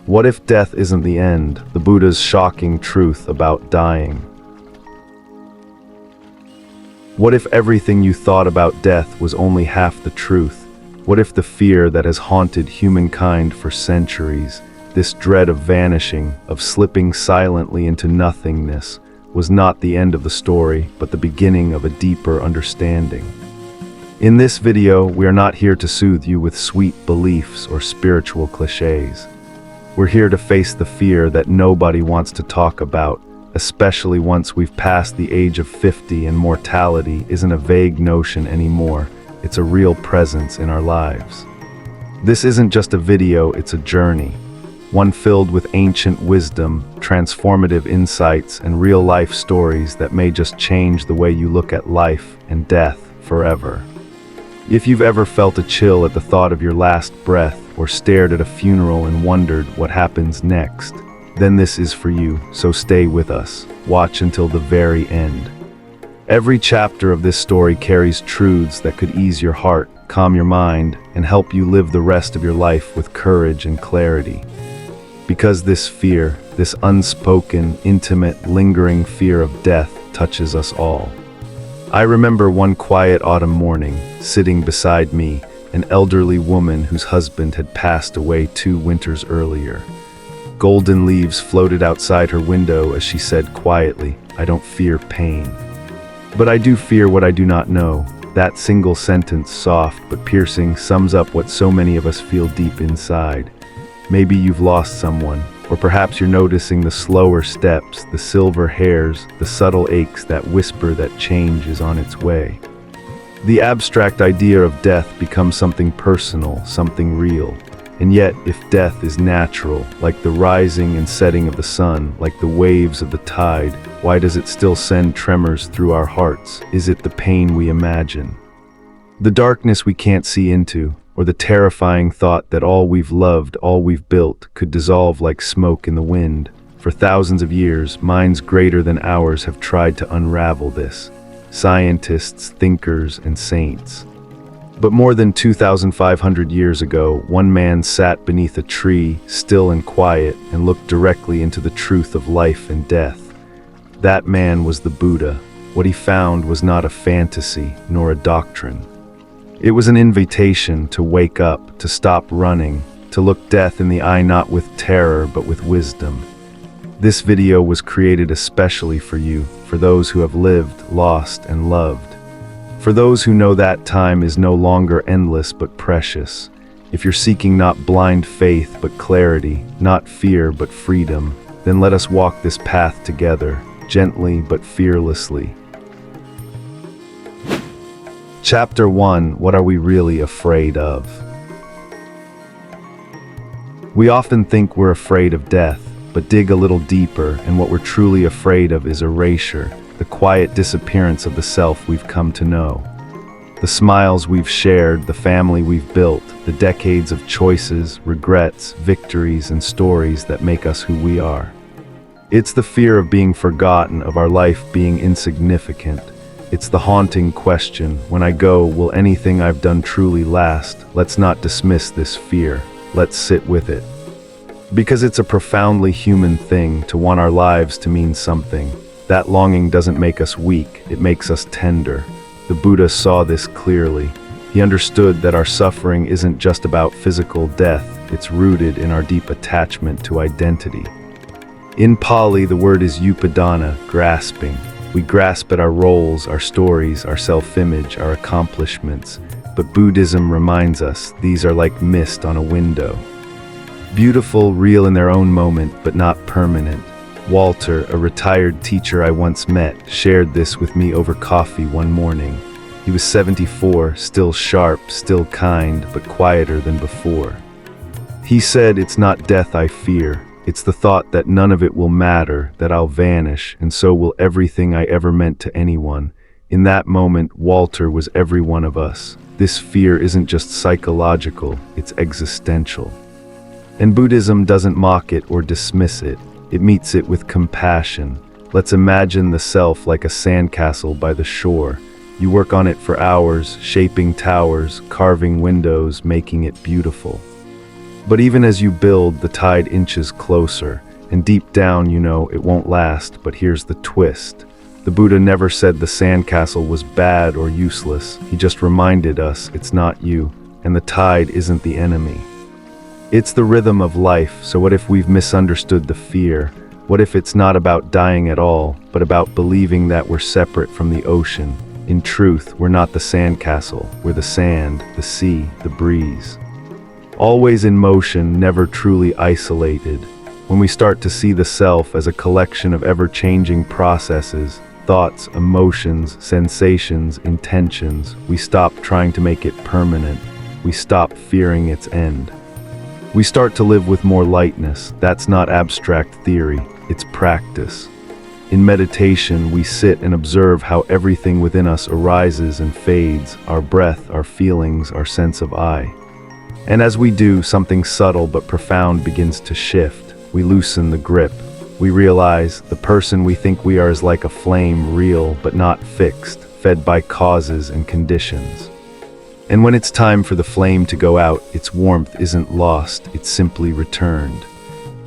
What if death isn't the end? The Buddha's shocking truth about dying. What if everything you thought about death was only half the truth? What if the fear that has haunted humankind for centuries, this dread of vanishing, of slipping silently into nothingness, was not the end of the story, but the beginning of a deeper understanding? In this video, we are not here to soothe you with sweet beliefs or spiritual cliches. We're here to face the fear that nobody wants to talk about, especially once we've passed the age of 50 and mortality isn't a vague notion anymore, it's a real presence in our lives. This isn't just a video, it's a journey, one filled with ancient wisdom, transformative insights, and real-life stories that may just change the way you look at life and death forever. If you've ever felt a chill at the thought of your last breath, or stared at a funeral and wondered what happens next, then this is for you, so stay with us. Watch until the very end. Every chapter of this story carries truths that could ease your heart, calm your mind, and help you live the rest of your life with courage and clarity. Because this fear, this unspoken, intimate, lingering fear of death touches us all. I remember one quiet autumn morning, sitting beside me, an elderly woman whose husband had passed away 2 winters earlier. Golden leaves floated outside her window as she said quietly, "I don't fear pain. But I do fear what I do not know." That single sentence, soft but piercing, sums up what so many of us feel deep inside. Maybe you've lost someone, or perhaps you're noticing the slower steps, the silver hairs, the subtle aches that whisper that change is on its way. The abstract idea of death becomes something personal, something real. And yet, if death is natural, like the rising and setting of the sun, like the waves of the tide, why does it still send tremors through our hearts? Is it the pain we imagine? The darkness we can't see into, or the terrifying thought that all we've loved, all we've built, could dissolve like smoke in the wind? For thousands of years, minds greater than ours have tried to unravel this. Scientists, thinkers, and saints. But more than 2,500 years ago, one man sat beneath a tree, still and quiet, and looked directly into the truth of life and death. That man was the Buddha. What he found was not a fantasy, nor a doctrine. It was an invitation to wake up, to stop running, to look death in the eye not with terror, but with wisdom. This video was created especially for you, for those who have lived, lost, and loved. For those who know that time is no longer endless but precious. If you're seeking not blind faith but clarity, not fear but freedom, then let us walk this path together, gently but fearlessly. Chapter 1: What are we really afraid of? We often think we're afraid of death, but dig a little deeper, and what we're truly afraid of is erasure, the quiet disappearance of the self we've come to know. The smiles we've shared, the family we've built, the decades of choices, regrets, victories, and stories that make us who we are. It's the fear of being forgotten, of our life being insignificant. It's the haunting question, when I go, will anything I've done truly last? Let's not dismiss this fear. Let's sit with it. Because it's a profoundly human thing to want our lives to mean something. That longing doesn't make us weak, it makes us tender. The Buddha saw this clearly. He understood that our suffering isn't just about physical death, it's rooted in our deep attachment to identity. In Pali, the word is upadana, grasping. We grasp at our roles, our stories, our self-image, our accomplishments. But Buddhism reminds us these are like mist on a window. Beautiful, real in their own moment, but not permanent. Walter, a retired teacher I once met, shared this with me over coffee one morning. He was 74, still sharp, still kind, but quieter than before. He said, "It's not death I fear. It's the thought that none of it will matter, that I'll vanish, and so will everything I ever meant to anyone." In that moment, Walter was every one of us. This fear isn't just psychological, it's existential. And Buddhism doesn't mock it or dismiss it. It meets it with compassion. Let's imagine the self like a sandcastle by the shore. You work on it for hours, shaping towers, carving windows, making it beautiful. But even as you build, the tide inches closer, and deep down you know it won't last. But here's the twist. The Buddha never said the sandcastle was bad or useless. He just reminded us it's not you, and the tide isn't the enemy. It's the rhythm of life. So what if we've misunderstood the fear? What if it's not about dying at all, but about believing that we're separate from the ocean? In truth, we're not the sandcastle. We're the sand, the sea, the breeze. Always in motion, never truly isolated. When we start to see the self as a collection of ever-changing processes, thoughts, emotions, sensations, intentions, we stop trying to make it permanent. We stop fearing its end. We start to live with more lightness. That's not abstract theory, it's practice. In meditation, we sit and observe how everything within us arises and fades, our breath, our feelings, our sense of I. And as we do, something subtle but profound begins to shift. We loosen the grip. We realize the person we think we are is like a flame, real but not fixed, fed by causes and conditions. And when it's time for the flame to go out, its warmth isn't lost, it's simply returned.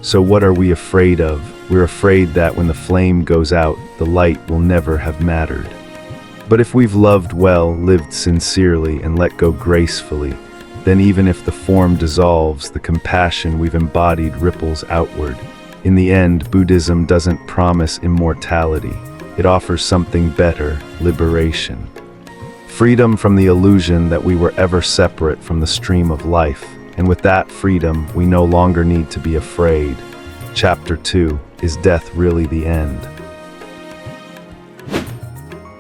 So what are we afraid of? We're afraid that when the flame goes out, the light will never have mattered. But if we've loved well, lived sincerely, and let go gracefully, then even if the form dissolves, the compassion we've embodied ripples outward. In the end, Buddhism doesn't promise immortality. It offers something better, liberation. Freedom from the illusion that we were ever separate from the stream of life. And with that freedom, we no longer need to be afraid. Chapter 2, Is Death Really the End?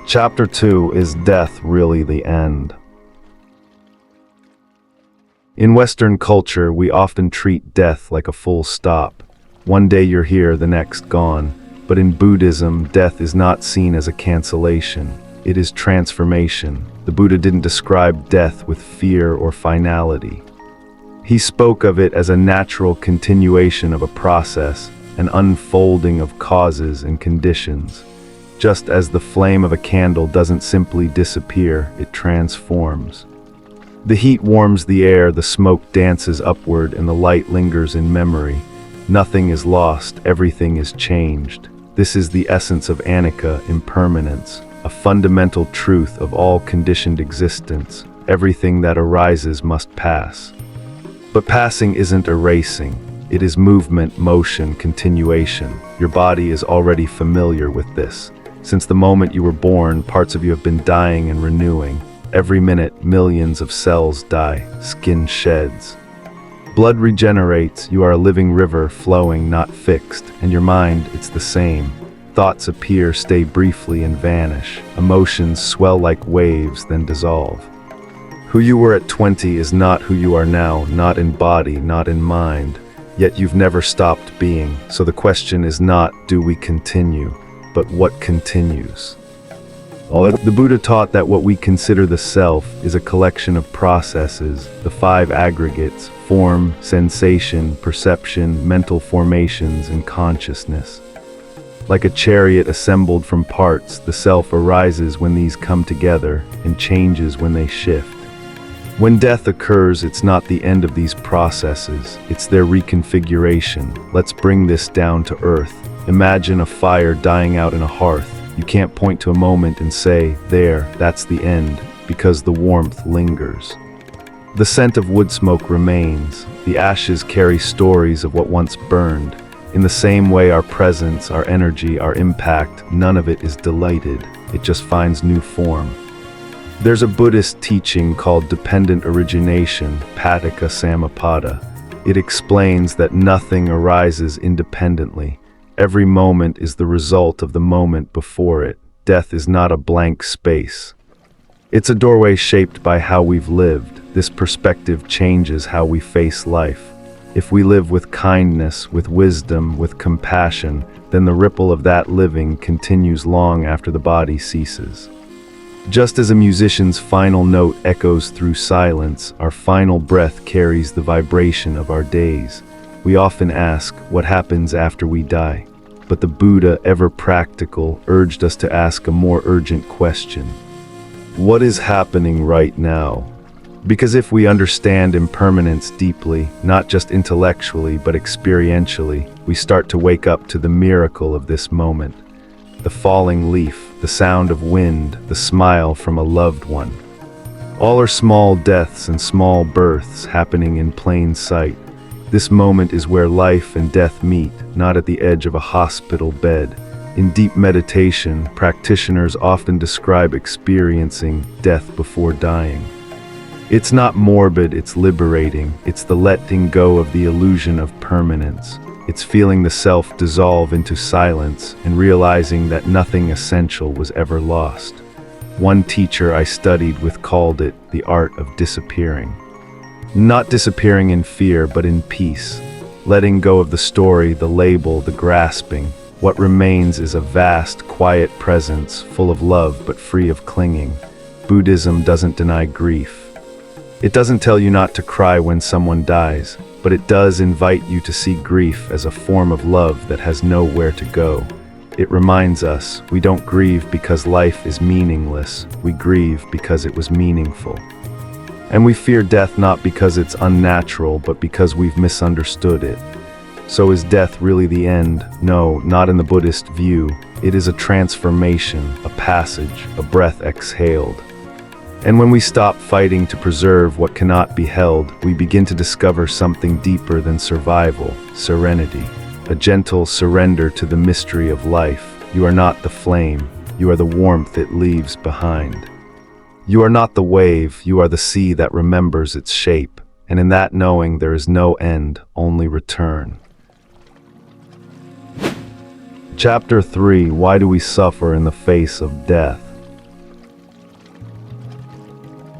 Chapter 2, Is Death Really the End? In Western culture, we often treat death like a full stop. One day you're here, the next gone. But in Buddhism, death is not seen as a cancellation. It is transformation. The Buddha didn't describe death with fear or finality. He spoke of it as a natural continuation of a process, an unfolding of causes and conditions. Just as the flame of a candle doesn't simply disappear, it transforms. The heat warms the air, the smoke dances upward, and the light lingers in memory. Nothing is lost, everything is changed. This is the essence of anicca, impermanence, a fundamental truth of all conditioned existence. Everything that arises must pass. But passing isn't erasing. It is movement, motion, continuation. Your body is already familiar with this. Since the moment you were born, parts of you have been dying and renewing. Every minute, millions of cells die, skin sheds. Blood regenerates, you are a living river flowing, not fixed, and your mind, it's the same. Thoughts appear, stay briefly, and vanish. Emotions swell like waves, then dissolve. Who you were at 20 is not who you are now, not in body, not in mind. Yet you've never stopped being. So the question is not, do we continue, but what continues? The Buddha taught that what we consider the self is a collection of processes, the 5 aggregates: form, sensation, perception, mental formations, and consciousness. Like a chariot assembled from parts, the self arises when these come together and changes when they shift. When death occurs, it's not the end of these processes, it's their reconfiguration. Let's bring this down to earth. Imagine a fire dying out in a hearth. You can't point to a moment and say, there, that's the end, because the warmth lingers. The scent of wood smoke remains. The ashes carry stories of what once burned. In the same way, our presence, our energy, our impact, none of it is delighted. It just finds new form. There's a Buddhist teaching called dependent origination, Paticca Samuppada. It explains that nothing arises independently. Every moment is the result of the moment before it. Death is not a blank space. It's a doorway shaped by how we've lived. This perspective changes how we face life. If we live with kindness, with wisdom, with compassion, then the ripple of that living continues long after the body ceases. Just as a musician's final note echoes through silence, our final breath carries the vibration of our days. We often ask, what happens after we die? But the Buddha, ever practical, urged us to ask a more urgent question. What is happening right now? Because if we understand impermanence deeply, not just intellectually but experientially, we start to wake up to the miracle of this moment. The falling leaf, the sound of wind, the smile from a loved one. All are small deaths and small births happening in plain sight. This moment is where life and death meet, not at the edge of a hospital bed. In deep meditation, practitioners often describe experiencing death before dying. It's not morbid, it's liberating. It's the letting go of the illusion of permanence. It's feeling the self dissolve into silence and realizing that nothing essential was ever lost. One teacher I studied with called it the art of disappearing. Not disappearing in fear, but in peace. Letting go of the story, the label, the grasping. What remains is a vast, quiet presence, full of love but free of clinging. Buddhism doesn't deny grief. It doesn't tell you not to cry when someone dies, but it does invite you to see grief as a form of love that has nowhere to go. It reminds us we don't grieve because life is meaningless, we grieve because it was meaningful. And we fear death not because it's unnatural, but because we've misunderstood it. So is death really the end? No, not in the Buddhist view. It is a transformation, a passage, a breath exhaled. And when we stop fighting to preserve what cannot be held, we begin to discover something deeper than survival, serenity, a gentle surrender to the mystery of life. You are not the flame, you are the warmth it leaves behind. You are not the wave, you are the sea that remembers its shape, and in that knowing there is no end, only return. Chapter 3: Why do we suffer in the face of death?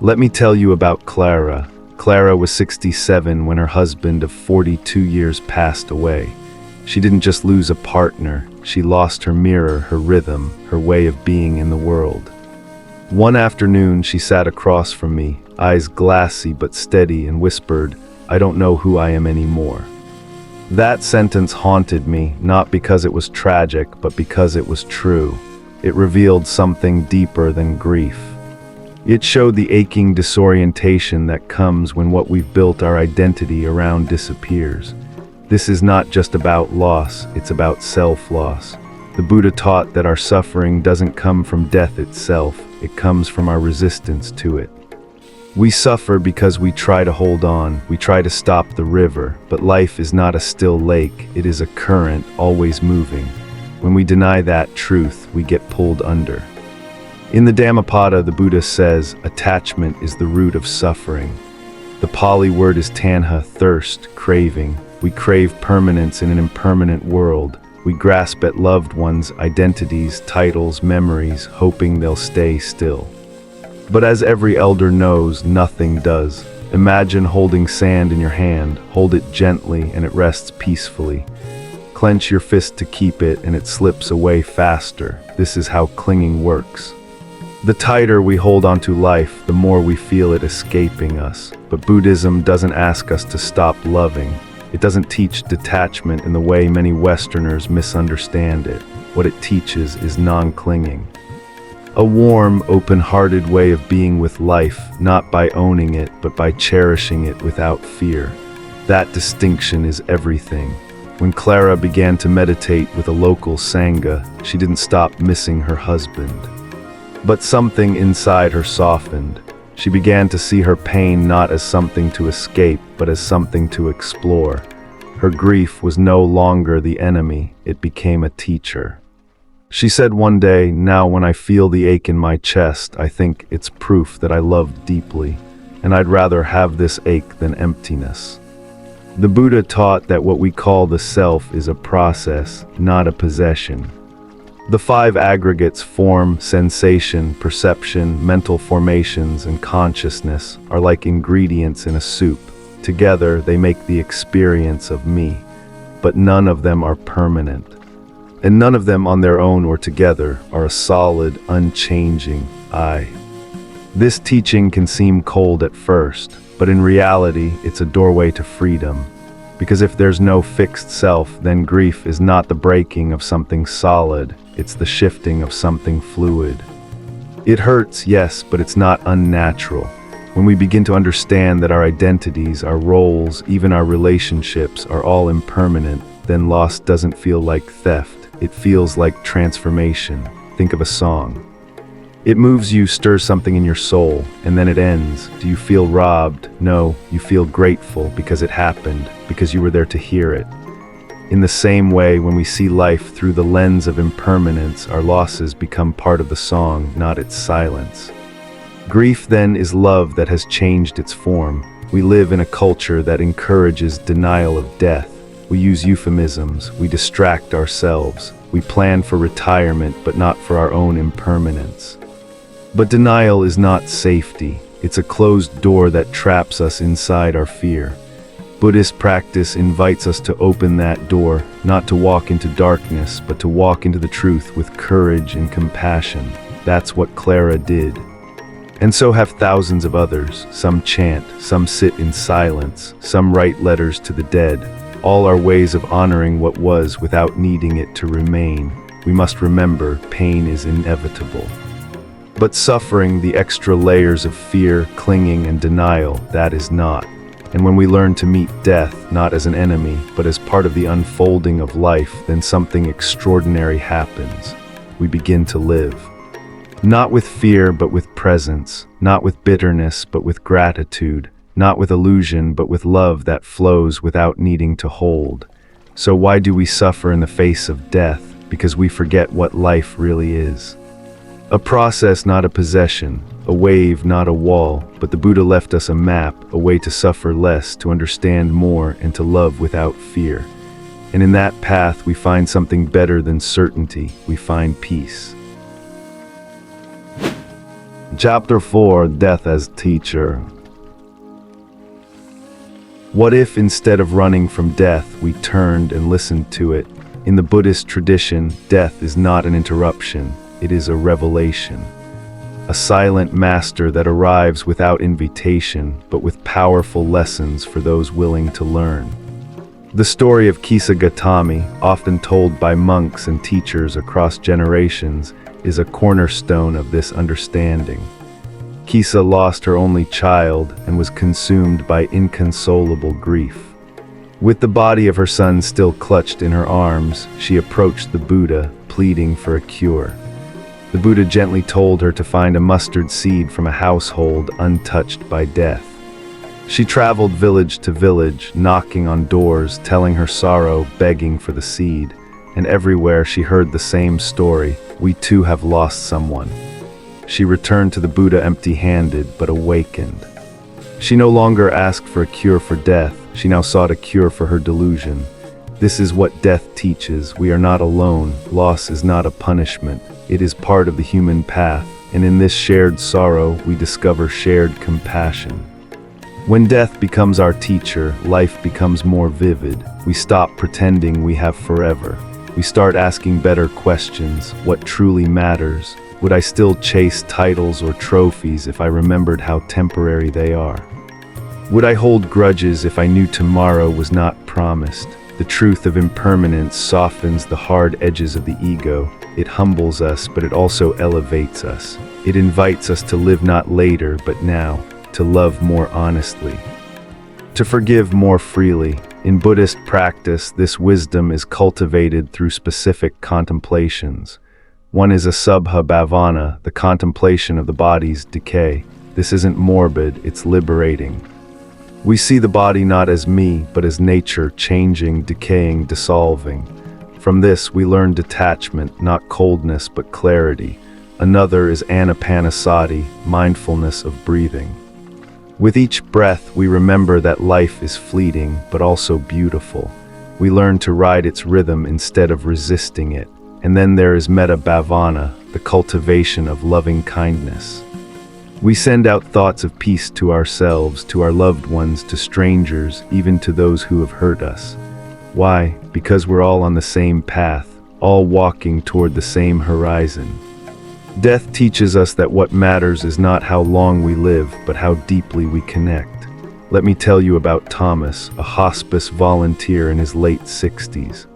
Let me tell you about Clara. Clara was 67 when her husband of 42 years passed away. She didn't just lose a partner, she lost her mirror, her rhythm, her way of being in the world. One afternoon she sat across from me, eyes glassy but steady, and whispered, "I don't know who I am anymore." That sentence haunted me, not because it was tragic, but because it was true. It revealed something deeper than grief. It showed the aching disorientation that comes when what we've built our identity around disappears. This is not just about loss, it's about self-loss. The Buddha taught that our suffering doesn't come from death itself, it comes from our resistance to it. We suffer because we try to hold on, we try to stop the river, but life is not a still lake, it is a current, always moving. When we deny that truth, we get pulled under. In the Dhammapada, the Buddha says, attachment is the root of suffering. The Pali word is tanha, thirst, craving. We crave permanence in an impermanent world. We grasp at loved ones, identities, titles, memories, hoping they'll stay still. But as every elder knows, nothing does. Imagine holding sand in your hand. Hold it gently and it rests peacefully. Clench your fist to keep it and it slips away faster. This is how clinging works. The tighter we hold onto life, the more we feel it escaping us. But Buddhism doesn't ask us to stop loving. It doesn't teach detachment in the way many Westerners misunderstand it. What it teaches is non-clinging. A warm, open-hearted way of being with life, not by owning it, but by cherishing it without fear. That distinction is everything. When Clara began to meditate with a local Sangha, she didn't stop missing her husband. But something inside her softened. She began to see her pain not as something to escape, but as something to explore. Her grief was no longer the enemy, it became a teacher. She said one day, "Now when I feel the ache in my chest, I think it's proof that I loved deeply, and I'd rather have this ache than emptiness." The Buddha taught that what we call the self is a process, not a possession. The 5 aggregates: form, sensation, perception, mental formations, and consciousness are like ingredients in a soup. Together, they make the experience of me. But none of them are permanent. And none of them on their own or together are a solid, unchanging I. This teaching can seem cold at first, but in reality, it's a doorway to freedom. Because if there's no fixed self, then grief is not the breaking of something solid, it's the shifting of something fluid. It hurts, yes, but it's not unnatural. When we begin to understand that our identities, our roles, even our relationships are all impermanent, then loss doesn't feel like theft. It feels like transformation. Think of a song. It moves you, stirs something in your soul, and then it ends. Do you feel robbed? No, you feel grateful because it happened, because you were there to hear it. In the same way, when we see life through the lens of impermanence, our losses become part of the song, not its silence. Grief, then, is love that has changed its form. We live in a culture that encourages denial of death. We use euphemisms, we distract ourselves, we plan for retirement but not for our own impermanence. But denial is not safety. It's a closed door that traps us inside our fear. Buddhist practice invites us to open that door, not to walk into darkness, but to walk into the truth with courage and compassion. That's what Clara did. And so have thousands of others. Some chant, some sit in silence, some write letters to the dead. All are ways of honoring what was without needing it to remain. We must remember, pain is inevitable. But suffering, the extra layers of fear, clinging, and denial, that is not. And when we learn to meet death, not as an enemy, but as part of the unfolding of life, then something extraordinary happens. We begin to live. Not with fear, but with presence. Not with bitterness, but with gratitude. Not with illusion, but with love that flows without needing to hold. So why do we suffer in the face of death? Because we forget what life really is. A process, not a possession. A wave, not a wall. But the Buddha left us a map, a way to suffer less, to understand more, and to love without fear. And in that path we find something better than certainty. We find peace. Chapter 4, Death as Teacher. What if, instead of running from death, we turned and listened to it? In the Buddhist tradition, death is not an interruption, it is a revelation. A silent master that arrives without invitation, but with powerful lessons for those willing to learn. The story of Kisa Gautami, often told by monks and teachers across generations, is a cornerstone of this understanding. Kisa lost her only child and was consumed by inconsolable grief. With the body of her son still clutched in her arms, she approached the Buddha, pleading for a cure. The Buddha gently told her to find a mustard seed from a household untouched by death. She traveled village to village, knocking on doors, telling her sorrow, begging for the seed. And everywhere she heard the same story: we too have lost someone. She returned to the Buddha empty-handed, but awakened. She no longer asked for a cure for death, she now sought a cure for her delusion. This is what death teaches: we are not alone, loss is not a punishment, it is part of the human path, and in this shared sorrow we discover shared compassion. When death becomes our teacher, life becomes more vivid. We stop pretending we have forever. We start asking better questions. What truly matters? Would I still chase titles or trophies if I remembered how temporary they are? Would I hold grudges if I knew tomorrow was not promised? The truth of impermanence softens the hard edges of the ego. It humbles us, but it also elevates us. It invites us to live not later, but now, to love more honestly, to forgive more freely. In Buddhist practice, this wisdom is cultivated through specific contemplations. One is a subha bhavana, the contemplation of the body's decay. This isn't morbid, it's liberating. We see the body not as me, but as nature, changing, decaying, dissolving. From this, we learn detachment, not coldness, but clarity. Another is anapanasati, mindfulness of breathing. With each breath, we remember that life is fleeting, but also beautiful. We learn to ride its rhythm instead of resisting it. And then there is metta bhavana, the cultivation of loving kindness. We send out thoughts of peace to ourselves, to our loved ones, to strangers, even to those who have hurt us. Why? Because we're all on the same path, all walking toward the same horizon. Death teaches us that what matters is not how long we live, but how deeply we connect. Let me tell you about Thomas, a hospice volunteer in his late 60s.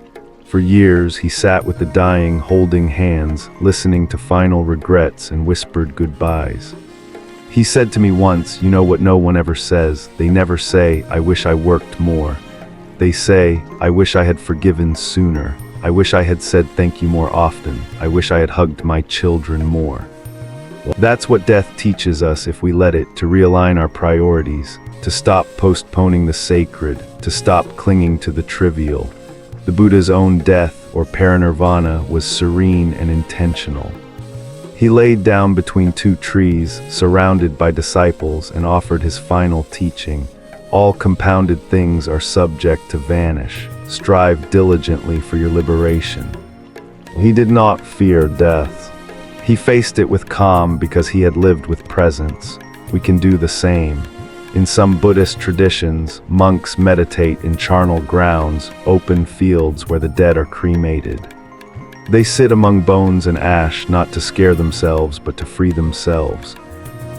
For years, he sat with the dying, holding hands, listening to final regrets and whispered goodbyes. He said to me once, you know what no one ever says? They never say, I wish I worked more. They say, I wish I had forgiven sooner. I wish I had said thank you more often. I wish I had hugged my children more. That's what death teaches us if we let it, to realign our priorities, to stop postponing the sacred, to stop clinging to the trivial. The Buddha's own death, or parinirvana, was serene and intentional. He laid down between two trees, surrounded by disciples, and offered his final teaching. All compounded things are subject to vanish. Strive diligently for your liberation. He did not fear death. He faced it with calm because he had lived with presence. We can do the same. In some Buddhist traditions, monks meditate in charnel grounds, open fields where the dead are cremated. They sit among bones and ash, not to scare themselves, but to free themselves.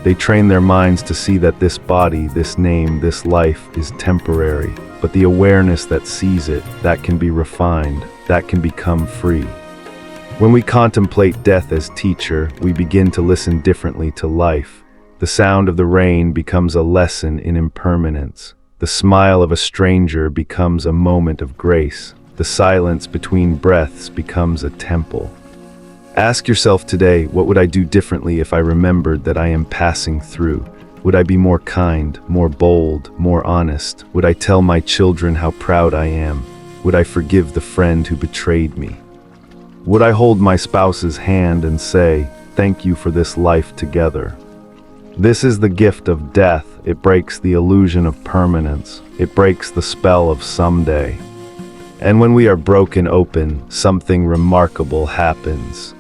They train their minds to see that this body, this name, this life is temporary, but the awareness that sees it, that can be refined, that can become free. When we contemplate death as teacher, we begin to listen differently to life. The sound of the rain becomes a lesson in impermanence. The smile of a stranger becomes a moment of grace. The silence between breaths becomes a temple. Ask yourself today, what would I do differently if I remembered that I am passing through? Would I be more kind, more bold, more honest? Would I tell my children how proud I am? Would I forgive the friend who betrayed me? Would I hold my spouse's hand and say, thank you for this life together? This is the gift of death. It breaks the illusion of permanence. It breaks the spell of someday. And when we are broken open, something remarkable happens.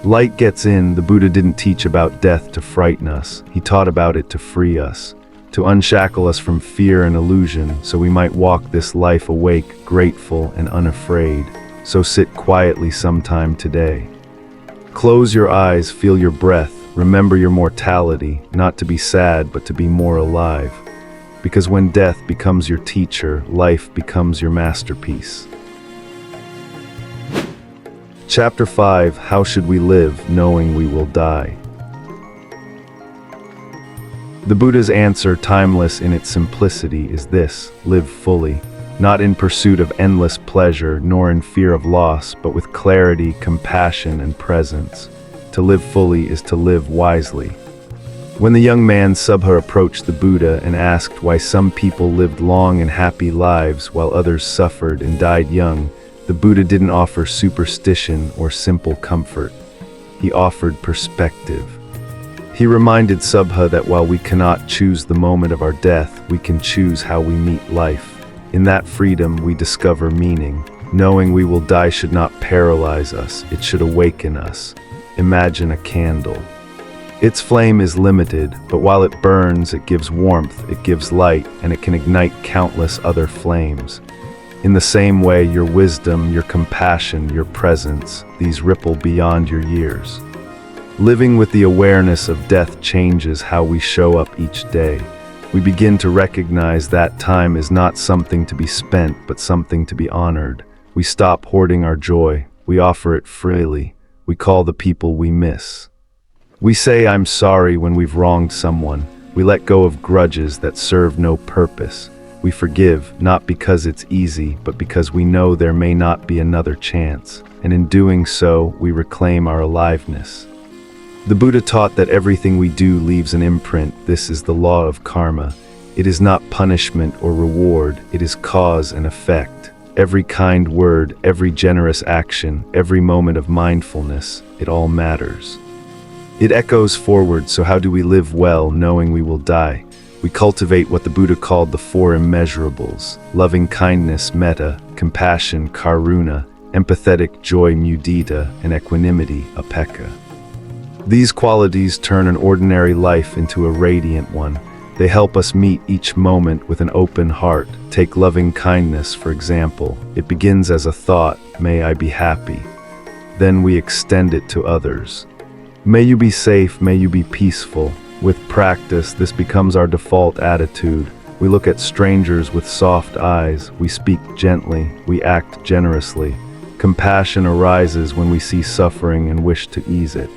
Light gets in. The Buddha didn't teach about death to frighten us. He taught about it to free us, to unshackle us from fear and illusion, so we might walk this life awake, grateful, and unafraid. So sit quietly sometime today. Close your eyes, feel your breath, remember your mortality, not to be sad, but to be more alive. Because when death becomes your teacher, life becomes your masterpiece. Chapter 5, How Should We Live Knowing We Will Die? The Buddha's answer, timeless in its simplicity, is this: live fully. Not in pursuit of endless pleasure, nor in fear of loss, but with clarity, compassion, and presence. To live fully is to live wisely. When the young man Subha approached the Buddha and asked why some people lived long and happy lives while others suffered and died young, the Buddha didn't offer superstition or simple comfort. He offered perspective. He reminded Subha that while we cannot choose the moment of our death, we can choose how we meet life. In that freedom, we discover meaning. Knowing we will die should not paralyze us, it should awaken us. Imagine a candle. Its flame is limited, but while it burns, it gives warmth, it gives light, and it can ignite countless other flames. In the same way, your wisdom, your compassion, your presence, these ripple beyond your years. Living with the awareness of death changes how we show up each day. We begin to recognize that time is not something to be spent, but something to be honored. We stop hoarding our joy. We offer it freely. We call the people we miss. We say I'm sorry when we've wronged someone. We let go of grudges that serve no purpose. We forgive, not because it's easy, but because we know there may not be another chance. And in doing so, we reclaim our aliveness. The Buddha taught that everything we do leaves an imprint. This is the law of karma. It is not punishment or reward, it is cause and effect. Every kind word, every generous action, every moment of mindfulness, it all matters. It echoes forward, so how do we live well knowing we will die? We cultivate what the Buddha called the four immeasurables: loving kindness, metta; compassion, karuna; empathetic joy, mudita; and equanimity, upekkha. These qualities turn an ordinary life into a radiant one. They help us meet each moment with an open heart. Take loving kindness, for example. It begins as a thought, may I be happy. Then we extend it to others. May you be safe, may you be peaceful. With practice, this becomes our default attitude. We look at strangers with soft eyes. We speak gently. We act generously. Compassion arises when we see suffering and wish to ease it.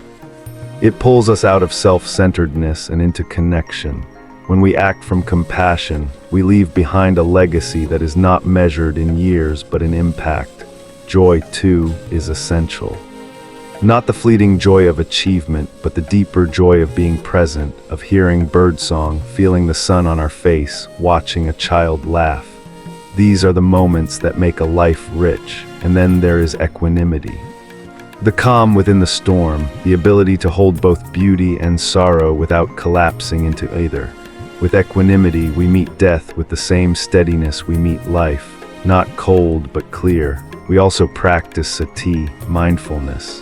It pulls us out of self-centeredness and into connection. When we act from compassion, we leave behind a legacy that is not measured in years but in impact. Joy, too, is essential. Not the fleeting joy of achievement, but the deeper joy of being present, of hearing birdsong, feeling the sun on our face, watching a child laugh. These are the moments that make a life rich. And then there is equanimity. The calm within the storm, the ability to hold both beauty and sorrow without collapsing into either. With equanimity, we meet death with the same steadiness we meet life, not cold but clear. We also practice sati, mindfulness.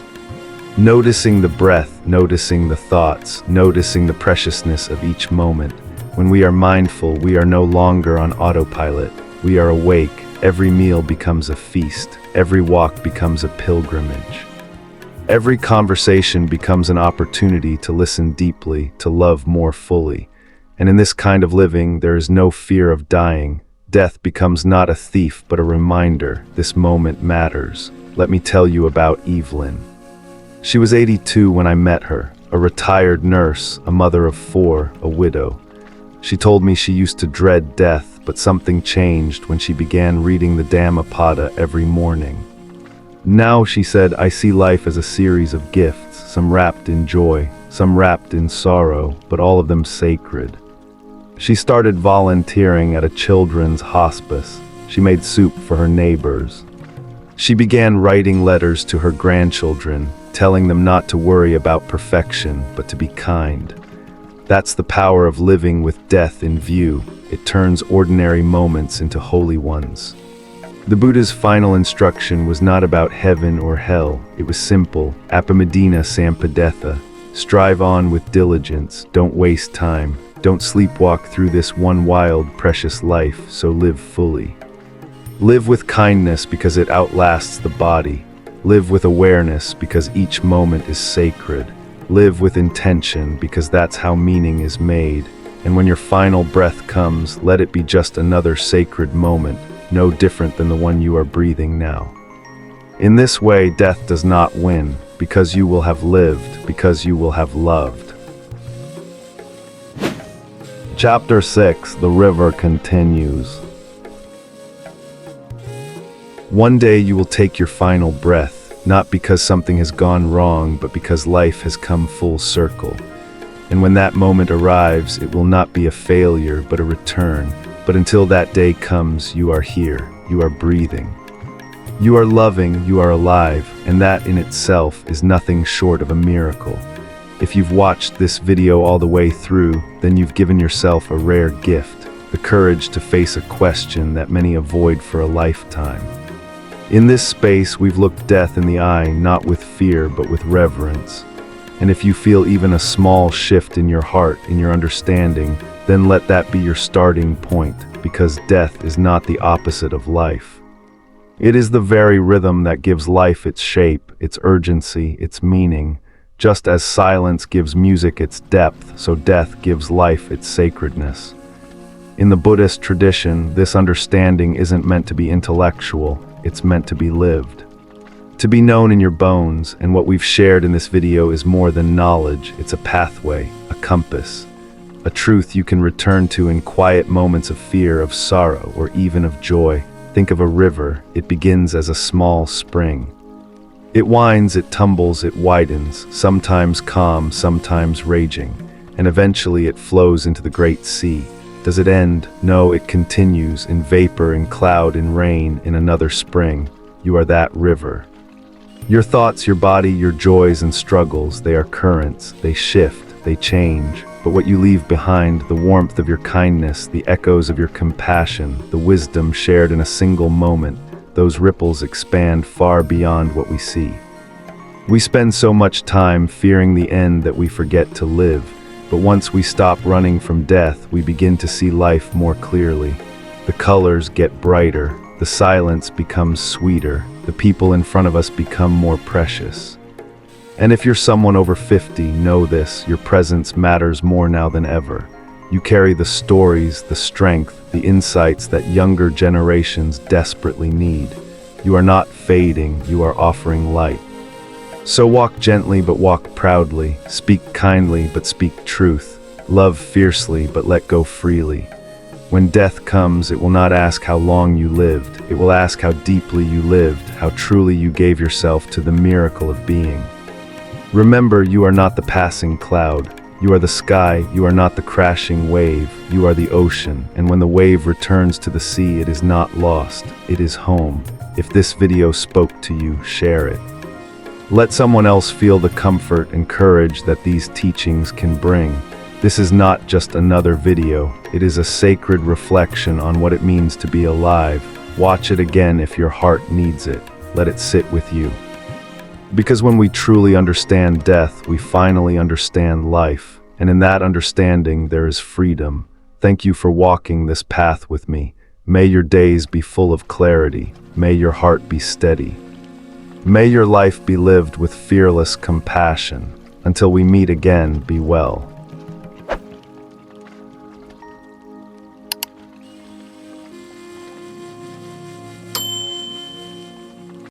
Noticing the breath, noticing the thoughts, noticing the preciousness of each moment. When we are mindful, we are no longer on autopilot. We are awake. Every meal becomes a feast. Every walk becomes a pilgrimage. Every conversation becomes an opportunity to listen deeply, to love more fully. And in this kind of living, there is no fear of dying. Death becomes not a thief, but a reminder. This moment matters. Let me tell you about Evelyn. She was 82 when I met her, a retired nurse, a mother of 4, a widow. She told me she used to dread death, but something changed when she began reading the Dhammapada every morning. Now, she said, I see life as a series of gifts, some wrapped in joy, some wrapped in sorrow, but all of them sacred. She started volunteering at a children's hospice. She made soup for her neighbors. She began writing letters to her grandchildren, telling them not to worry about perfection, but to be kind. That's the power of living with death in view. It turns ordinary moments into holy ones. The Buddha's final instruction was not about heaven or hell. It was simple, apamedina sampadetha. Strive on with diligence, don't waste time. Don't sleepwalk through this one wild, precious life, so live fully. Live with kindness because it outlasts the body. Live with awareness because each moment is sacred. Live with intention because that's how meaning is made. And when your final breath comes, let it be just another sacred moment, no different than the one you are breathing now. In this way, death does not win, because you will have lived, because you will have loved. Chapter 6, The River continues. One day you will take your final breath, not because something has gone wrong, but because life has come full circle. And when that moment arrives, it will not be a failure, but a return. But until that day comes, you are here, you are breathing. You are loving, you are alive, and that in itself is nothing short of a miracle. If you've watched this video all the way through, then you've given yourself a rare gift, the courage to face a question that many avoid for a lifetime. In this space, we've looked death in the eye, not with fear, but with reverence. And if you feel even a small shift in your heart, in your understanding, then let that be your starting point, because death is not the opposite of life. It is the very rhythm that gives life its shape, its urgency, its meaning. Just as silence gives music its depth, so death gives life its sacredness. In the Buddhist tradition, this understanding isn't meant to be intellectual, it's meant to be lived. To be known in your bones, and what we've shared in this video is more than knowledge, it's a pathway, a compass, a truth you can return to in quiet moments of fear, of sorrow, or even of joy. Think of a river, it begins as a small spring. It winds, it tumbles, it widens, sometimes calm, sometimes raging, and eventually it flows into the great sea. Does it end? No, it continues, in vapor, in cloud, in rain, in another spring. You are that river. Your thoughts, your body, your joys and struggles, they are currents, they shift, they change. But what you leave behind, the warmth of your kindness, the echoes of your compassion, the wisdom shared in a single moment, those ripples expand far beyond what we see. We spend so much time fearing the end that we forget to live. But once we stop running from death, we begin to see life more clearly. The colors get brighter, the silence becomes sweeter, the people in front of us become more precious. And if you're someone over 50, know this, your presence matters more now than ever. You carry the stories, the strength, the insights that younger generations desperately need. You are not fading, you are offering light. So walk gently but walk proudly, speak kindly but speak truth, love fiercely but let go freely. When death comes, it will not ask how long you lived, it will ask how deeply you lived, how truly you gave yourself to the miracle of being. Remember, you are not the passing cloud, you are the sky, you are not the crashing wave, you are the ocean, and when the wave returns to the sea, it is not lost, it is home. If this video spoke to you, share it. Let someone else feel the comfort and courage that these teachings can bring. This is not just another video, it is a sacred reflection on what it means to be alive. Watch it again if your heart needs it. Let it sit with you. Because when we truly understand death, we finally understand life, and in that understanding there is freedom. Thank you for walking this path with me. May your days be full of clarity. May your heart be steady. May your life be lived with fearless compassion. Until we meet again, be well.